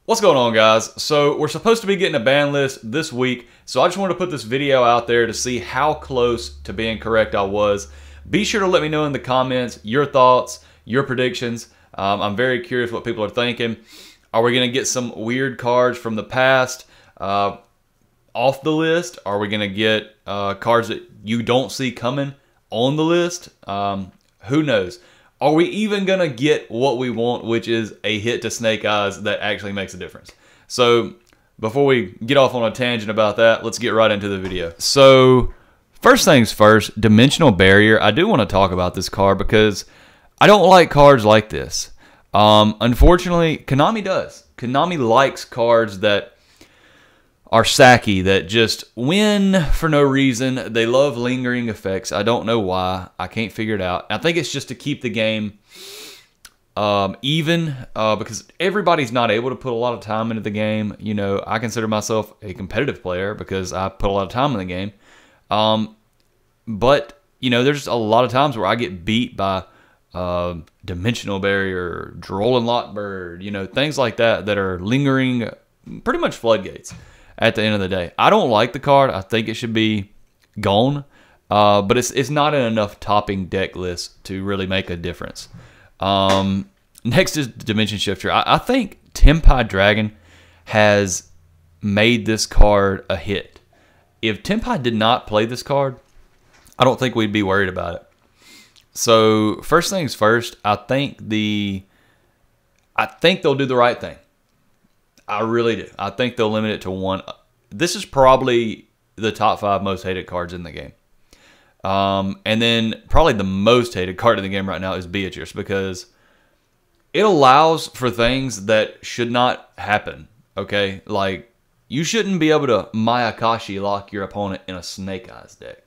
What's going on, guys? So we're supposed to be getting a ban list this week, so I just wanted to put this video out there to see how close to being correct I was. Be sure to let me know in the comments your thoughts, your predictions. I'm very curious what people are thinking. Are we going to get some weird cards from the past off the list? Are we going to get cards that you don't see coming on the list? Who knows? Are we even going to get what we want, which is a hit to Snake Eyes that actually makes a difference? So before we get off on a tangent about that, let's get right into the video. So first things first, Dimensional Barrier. I do want to talk about this card because I don't like cards like this. Unfortunately, Konami does. Konami likes cards that are sacky, that just win for no reason. They love lingering effects. I don't know why. I can't figure it out. I think it's just to keep the game even because everybody's not able to put a lot of time into the game. You know, I consider myself a competitive player because I put a lot of time in the game. But, you know, there's a lot of times where I get beat by Dimensional Barrier, Droll and Lockbird, you know, things like that that are lingering, pretty much floodgates. At the end of the day, I don't like the card. I think it should be gone, but it's not in enough topping deck lists to really make a difference. Next is Dimension Shifter. I think Tenpai Dragon has made this card a hit. If Tenpai did not play this card, I don't think we'd be worried about it. So first things first, I think they'll do the right thing. I really do. I think they'll limit it to one. This is probably the top 5 most hated cards in the game. And then probably the most hated card in the game right now is Beatrice because it allows for things that should not happen. Okay? Like, you shouldn't be able to Mayakashi lock your opponent in a Snake Eyes deck.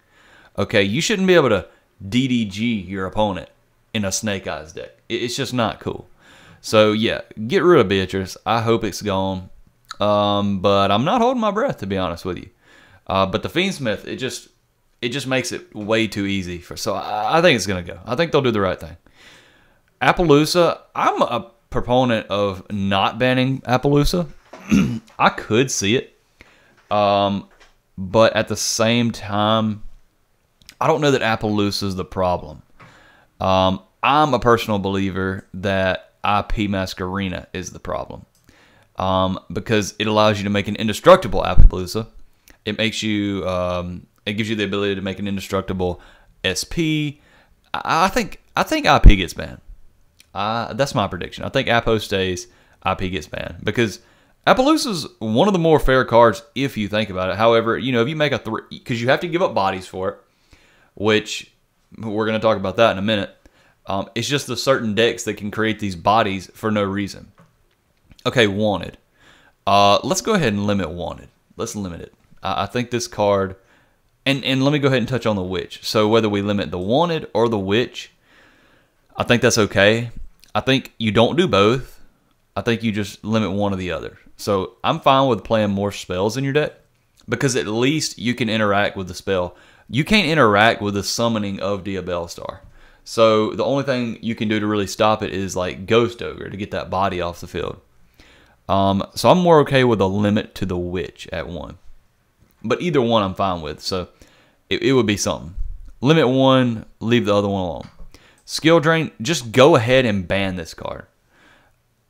Okay? You shouldn't be able to DDG your opponent in a Snake Eyes deck. It's just not cool. So, yeah, get rid of Beatrice. I hope it's gone. But I'm not holding my breath, to be honest with you. But the Fiendsmith, it just makes it way too easy. So I think it's going to go. I think they'll do the right thing. Appaloosa, I'm a proponent of not banning Appaloosa. I could see it. But at the same time, I don't know that Appaloosa is the problem. I'm a personal believer that IP Masquerena is the problem because it allows you to make an indestructible Appaloosa. It makes you, it gives you the ability to make an indestructible SP. I think IP gets banned. That's my prediction. I think Appo stays, IP gets banned because Appaloosa is one of the more fair cards if you think about it. However, you know, if you make a 3, because you have to give up bodies for it, which we're going to talk about that in a minute. It's just the certain decks that can create these bodies for no reason. Okay, Wanted. Let's go ahead and limit Wanted. Let's limit it. I think this card, and let me go ahead and touch on the Witch. So whether we limit the Wanted or the Witch, I think that's okay. I think you don't do both. I think you just limit one or the other. So I'm fine with playing more spells in your deck because at least you can interact with the spell. You can't interact with the summoning of Diabellstar. So the only thing you can do to really stop it is like Ghost Ogre to get that body off the field. So I'm more okay with a limit to the Witch at 1. But either one I'm fine with. So it would be something. Limit 1, leave the other one alone. Skill Drain, just go ahead and ban this card.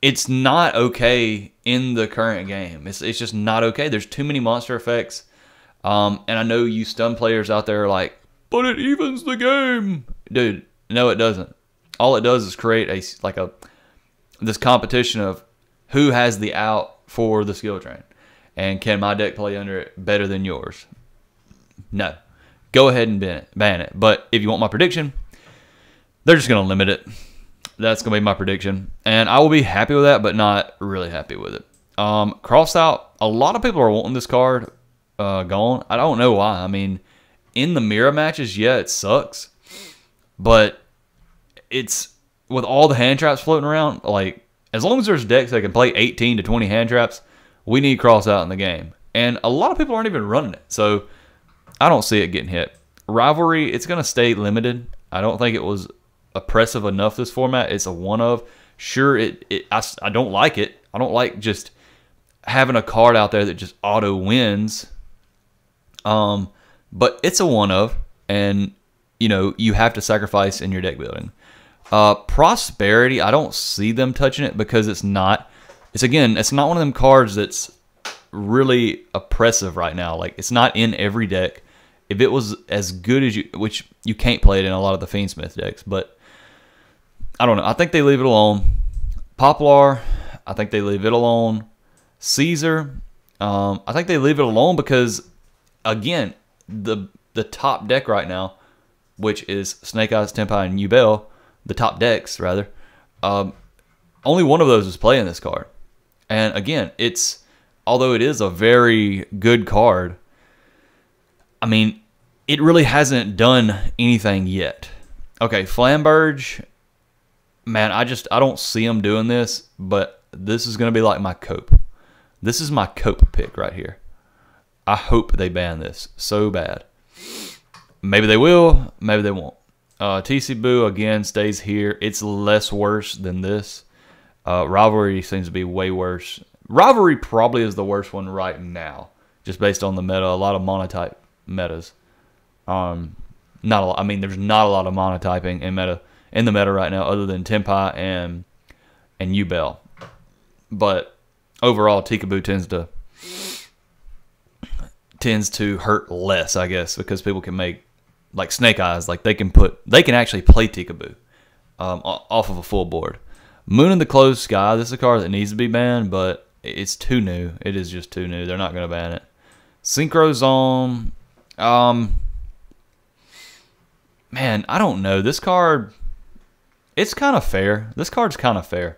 It's not okay in the current game. It's just not okay. There's too many monster effects. And I know you stun players out there are like, but it evens the game. Dude. No, it doesn't. All it does is create this competition of who has the out for the skill drain. And can my deck play under it better than yours? No. Go ahead and ban it. But if you want my prediction, they're just going to limit it. That's going to be my prediction. And I will be happy with that, but not really happy with it. Cross out, a lot of people are wanting this card gone. I don't know why. I mean, in the mirror matches, yeah, it sucks. But it's with all the hand traps floating around, like as long as there's decks that can play 18 to 20 hand traps, we need cross out in the game. And a lot of people aren't even running it. So I don't see it getting hit. Rivalry, it's going to stay limited. I don't think it was oppressive enough this format. It's a one of. Sure, I don't like it. I don't like just having a card out there that just auto wins. But it's a one of, and you know you have to sacrifice in your deck building. Prosperity, I don't see them touching it because it's not. It's not one of them cards that's really oppressive right now. Like, it's not in every deck. If it was as good as which you can't play it in a lot of the Fiendsmith decks, but I don't know. I think they leave it alone. Poplar, I think they leave it alone. Caesar, I think they leave it alone because, again, the top deck right now, which is Snake Eyes, Tenpai, and Yubel, the top decks rather, only one of those is playing this card. And again, although it is a very good card, I mean, it really hasn't done anything yet. Okay, Flamberge, man, I don't see them doing this, but this is going to be like my cope. This is my cope pick right here. I hope they ban this so bad. Maybe they will, maybe they won't. TC Boo, again, stays here. It's less worse than this. Rivalry seems to be way worse. Rivalry probably is the worst one right now, just based on the meta. A lot of monotype metas. Not a lot. I mean, there's not a lot of monotyping in the meta right now, other than Tenpai and Yubel. But overall, Tikaboo tends to hurt less, I guess, because people can make, like Snake Eyes, like they can actually play Tikaboo off of a full board. Moon in the Closed Sky, this is a card that needs to be banned, but it's too new. It is just too new. They're not going to ban it. Synchro Zone, man, I don't know. This card, it's kind of fair. This card's kind of fair.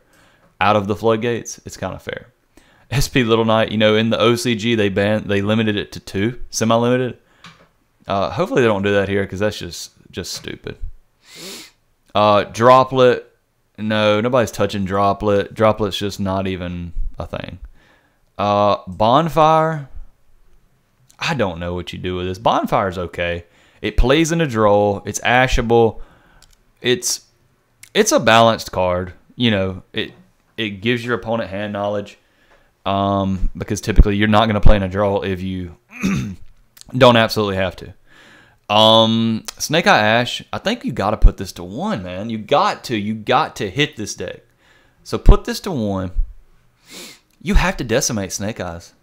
Out of the floodgates, it's kind of fair. SP Little Knight, you know, in the OCG they limited it to 2, semi-limited. Hopefully they don't do that here because that's just stupid. Droplet, no, nobody's touching Droplet. Droplet's just not even a thing. Bonfire, I don't know what you do with this. Bonfire's okay. It plays in a draw. It's ashable. It's a balanced card. You know, it gives your opponent hand knowledge. Because typically you're not going to play in a draw if you don't absolutely have to. Snake Eye Ash, I think you got to put this to 1, man. You got to hit this deck. So put this to 1. You have to decimate Snake Eyes.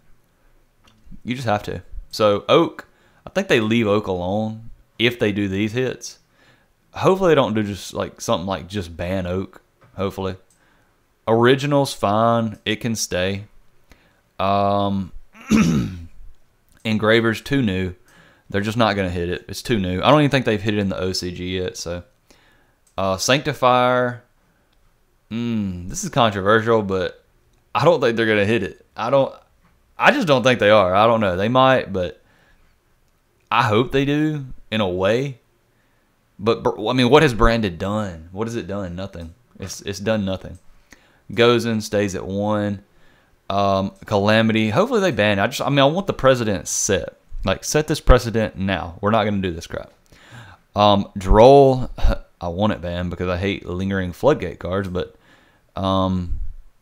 You just have to. So Oak, I think they leave Oak alone if they do these hits. Hopefully they don't do just like something like just ban Oak. Hopefully. Original's fine. It can stay. Engraver's too new. They're just not going to hit it. It's too new. I don't even think they've hit it in the OCG yet. So, Sanctifier. This is controversial, but I don't think they're going to hit it. I just don't think they are. I don't know. They might, but I hope they do in a way. But I mean, what has Branded done? What has it done? Nothing. It's done nothing. Goes in, stays at 1. Calamity. Hopefully they ban it. I mean, I want the precedent set. Like, set this precedent now. We're not going to do this crap. Droll. I want it banned because I hate lingering floodgate cards, but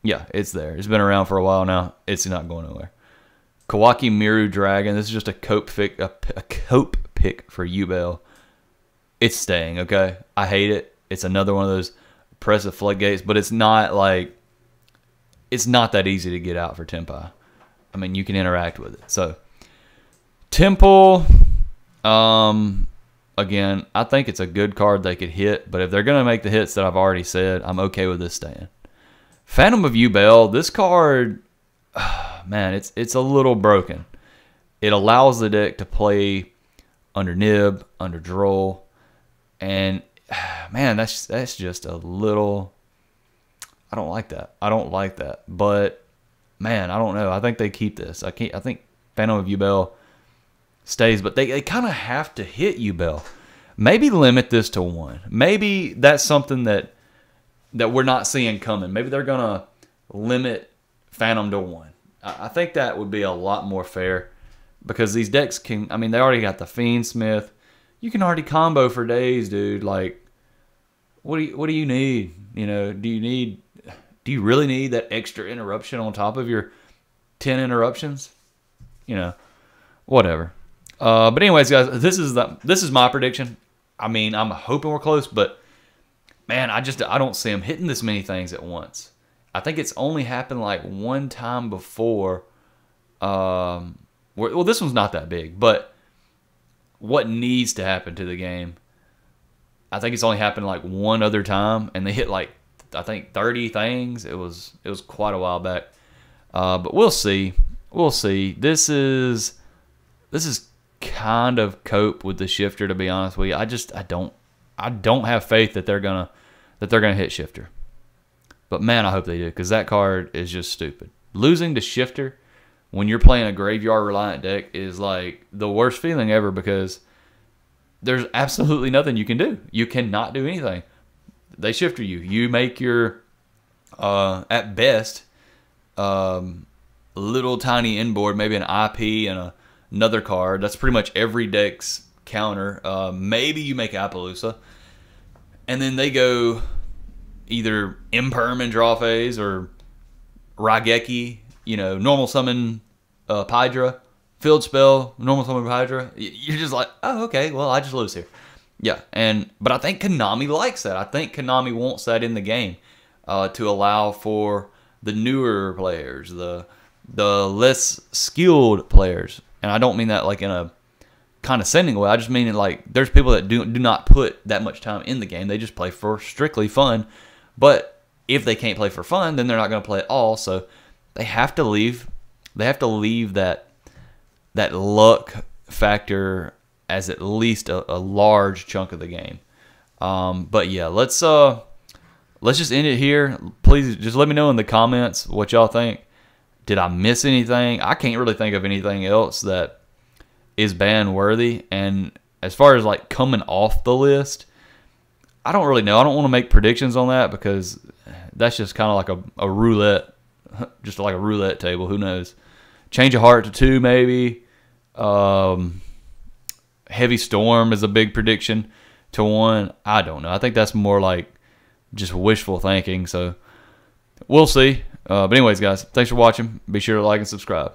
yeah, it's there. It's been around for a while now. It's not going nowhere. Kawaki Miru Dragon. This is just a cope pick for Yubel. It's staying, okay? I hate it. It's another one of those oppressive floodgates, but it's not like, it's not that easy to get out for Tenpai. I mean, you can interact with it. So, Temple, again, I think it's a good card they could hit, but if they're going to make the hits that I've already said, I'm okay with this staying. Phantom of Yubel, this card, man, it's a little broken. It allows the deck to play under Nib, under Droll, and man, that's just a little, I don't like that. I don't like that. But man, I don't know. I think they keep this. I think Phantom of Yubel stays, but they kind of have to hit Yubel. Maybe limit this to 1. Maybe that's something that we're not seeing coming. Maybe they're gonna limit Phantom to 1. I think that would be a lot more fair because these decks can. I mean, they already got the Fiendsmith. You can already combo for days, dude. Like, what do you need? You know, do you really need that extra interruption on top of your 10 interruptions. You know, whatever. But anyways, guys, this is my prediction. I mean, I'm hoping we're close, but man, I don't see him hitting this many things at once. I think it's only happened like one time before. Well, this one's not that big, but what needs to happen to the game? I think it's only happened like one other time, and they hit like I think 30 things. It was quite a while back, but we'll see. We'll see. This is kind of cope with the shifter, to be honest with you. I don't have faith that they're gonna hit shifter. But man, I hope they do, because that card is just stupid. Losing to shifter when you're playing a graveyard reliant deck is like the worst feeling ever, because there's absolutely nothing you can do. You cannot do anything. They shifter you. You make your at best little tiny inboard, maybe an IP and another card. That's pretty much every deck's counter. Maybe you make Appaloosa, and then they go either Imperm in draw phase or Raigeki, normal summon Pydra, field spell, normal summon Pydra. You're just like, oh, okay, well, I just lose here. Yeah, but I think Konami likes that. I think Konami wants that in the game to allow for the newer players, the less skilled players. And I don't mean that like in a condescending way. I just mean it like there's people that do not put that much time in the game. They just play for strictly fun. But if they can't play for fun, then they're not going to play at all. So they have to leave that luck factor as at least a large chunk of the game. But yeah, let's just end it here. Please just let me know in the comments what y'all think. Did I miss anything? I can't really think of anything else that is ban worthy. And as far as like coming off the list, I don't really know. I don't want to make predictions on that, because that's just kind of like a roulette, just like a roulette table. Who knows? Change of Heart to 2 maybe. Heavy Storm is a big prediction to 1. I don't know. I think that's more like just wishful thinking. So we'll see. But anyways, guys, thanks for watching. Be sure to like and subscribe.